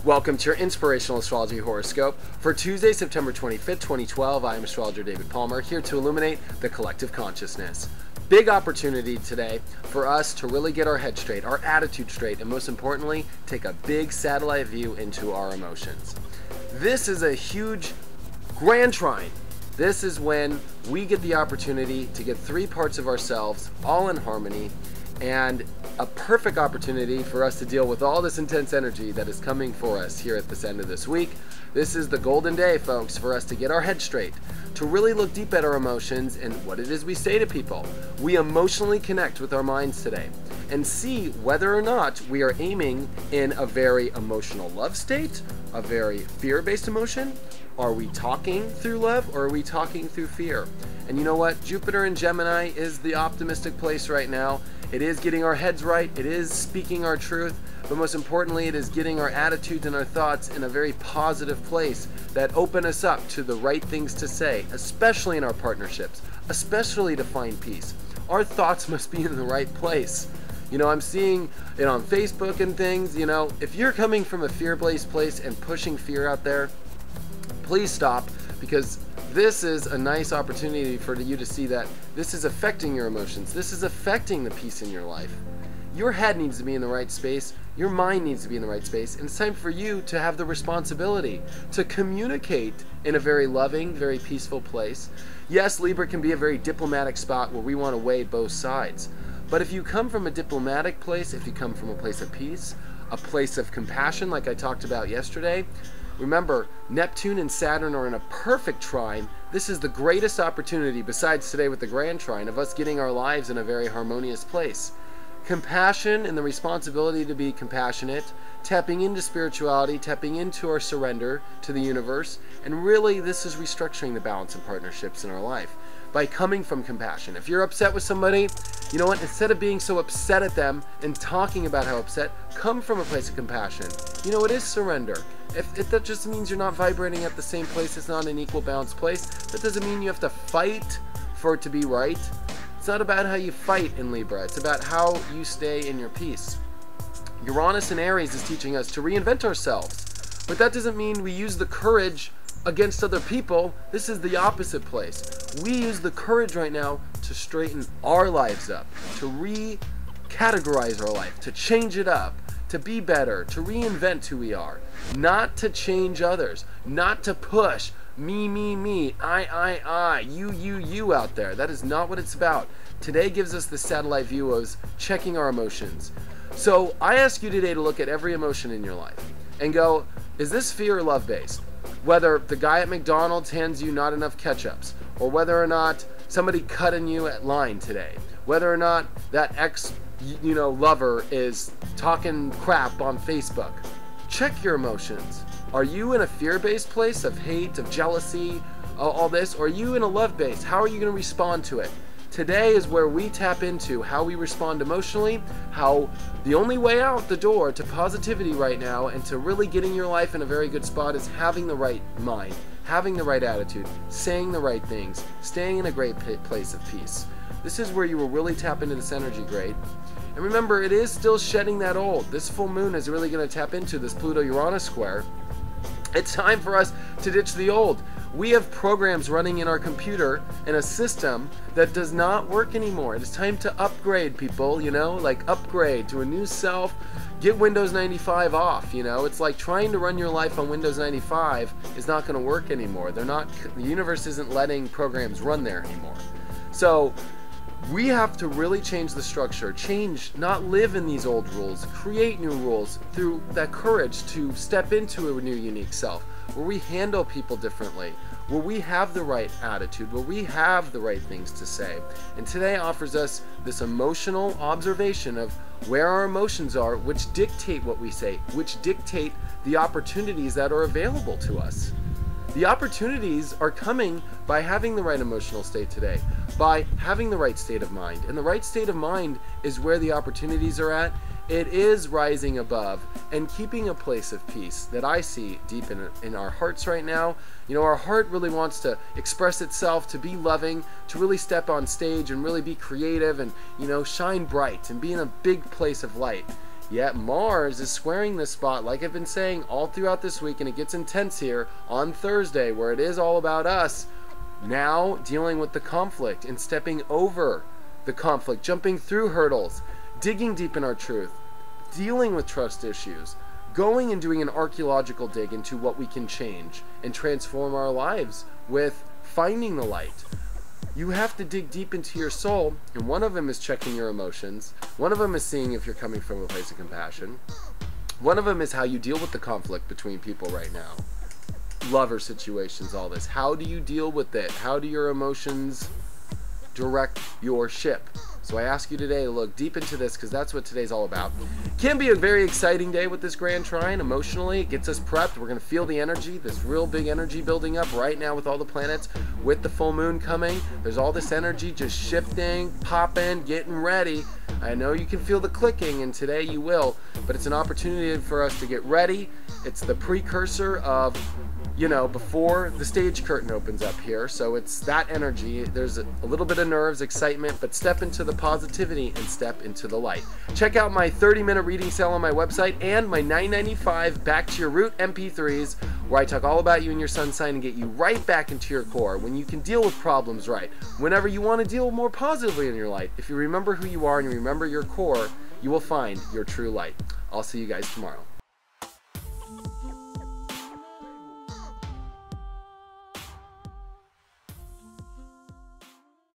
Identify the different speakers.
Speaker 1: Welcome to your Inspirational Astrology Horoscope for Tuesday, September 25th, 2012. I am Astrologer David Palmer, here to illuminate the collective consciousness. Big opportunity today for us to really get our head straight, our attitude straight, and most importantly, take a big satellite view into our emotions. This is a huge grand trine. This is when we get the opportunity to get three parts of ourselves all in harmony, and a perfect opportunity for us to deal with all this intense energy that is coming for us here at this end of this week. This is the golden day, folks, for us to get our head straight, to really look deep at our emotions and what it is we say to people. We emotionally connect with our minds today and see whether or not we are aiming in a very emotional love state, a very fear-based emotion. Are we talking through love, or are we talking through fear? And you know what? Jupiter in Gemini is the optimistic place right now. It is getting our heads right, it is speaking our truth, but most importantly, it is getting our attitudes and our thoughts in a very positive place that open us up to the right things to say, especially in our partnerships, especially to find peace. Our thoughts must be in the right place. You know, I'm seeing it on Facebook and things, you know, if you're coming from a fear-based place and pushing fear out there, please stop, because this is a nice opportunity for you to see that this is affecting your emotions. This is affecting the peace in your life. Your head needs to be in the right space. Your mind needs to be in the right space. And it's time for you to have the responsibility to communicate in a very loving, very peaceful place. Yes, Libra can be a very diplomatic spot where we want to weigh both sides. But if you come from a diplomatic place, if you come from a place of peace, a place of compassion like I talked about yesterday, remember, Neptune and Saturn are in a perfect trine. This is the greatest opportunity, besides today with the grand trine, of us getting our lives in a very harmonious place. Compassion and the responsibility to be compassionate, tapping into spirituality, tapping into our surrender to the universe, and really this is restructuring the balance in partnerships in our life by coming from compassion. If you're upset with somebody, you know what, instead of being so upset at them and talking about how upset, come from a place of compassion. You know, it is surrender. If that just means you're not vibrating at the same place, it's not an equal balanced place, that doesn't mean you have to fight for it to be right. It's not about how you fight in Libra, it's about how you stay in your peace. Uranus in Aries is teaching us to reinvent ourselves, but that doesn't mean we use the courage against other people. This is the opposite place. We use the courage right now to straighten our lives up, to recategorize our life, to change it up, to be better, to reinvent who we are, not to change others, not to push me, I, you out there. That is not what it's about. Today gives us the satellite view of checking our emotions. So I ask you today to look at every emotion in your life and go, is this fear or love based? Whether the guy at McDonald's hands you not enough ketchups, or whether or not somebody cutting you at line today, whether or not that lover is talking crap on Facebook. Check your emotions. Are you in a fear-based place of hate, of jealousy, all this, or are you in a love-based? How are you going to respond to it? Today is where we tap into how we respond emotionally, how the only way out the door to positivity right now and to really getting your life in a very good spot is having the right mind, having the right attitude, saying the right things, staying in a great place of peace. This is where you will really tap into this energy great. And remember, it is still shedding that old. This full moon is really going to tap into this Pluto-Uranus square. It's time for us to ditch the old. We have programs running in our computer in a system that does not work anymore. It is time to upgrade, people, you know, like upgrade to a new self. Get Windows 95 off, you know. It's like trying to run your life on Windows 95 is not going to work anymore. The universe isn't letting programs run there anymore. So we have to really change the structure, not live in these old rules, create new rules through that courage to step into a new unique self, where we handle people differently, where we have the right attitude, where we have the right things to say. And today offers us this emotional observation of where our emotions are, which dictate what we say, which dictate the opportunities that are available to us. The opportunities are coming by having the right emotional state today, by having the right state of mind. And the right state of mind is where the opportunities are at. It is rising above and keeping a place of peace that I see deep in our hearts right now. You know, our heart really wants to express itself, to be loving, to really step on stage and really be creative and, you know, shine bright and be in a big place of light. Yet Mars is squaring this spot, like I've been saying all throughout this week, and it gets intense here on Thursday, where it is all about us now dealing with the conflict and stepping over the conflict, jumping through hurdles, digging deep in our truth, dealing with trust issues, going and doing an archaeological dig into what we can change and transform our lives with finding the light. You have to dig deep into your soul, and one of them is checking your emotions. One of them is seeing if you're coming from a place of compassion. One of them is how you deal with the conflict between people right now. Lover situations, all this. How do you deal with it? How do your emotions direct your ship? So I ask you today to look deep into this, because that's what today's all about. Can be a very exciting day with this grand trine. Emotionally, it gets us prepped. We're going to feel the energy, this real big energy building up right now with all the planets, with the full moon coming. There's all this energy just shifting, popping, getting ready. I know you can feel the clicking, and today you will, but it's an opportunity for us to get ready. It's the precursor of, before the stage curtain opens up here. So it's that energy. There's a little bit of nerves, excitement, but step into the positivity and step into the light. Check out my 30-minute reading sale on my website and my $9.95 Back to Your Root MP3s, where I talk all about you and your sun sign and get you right back into your core, when you can deal with problems right, whenever you want to deal more positively in your life. If you remember who you are and you remember your core, you will find your true light. I'll see you guys tomorrow.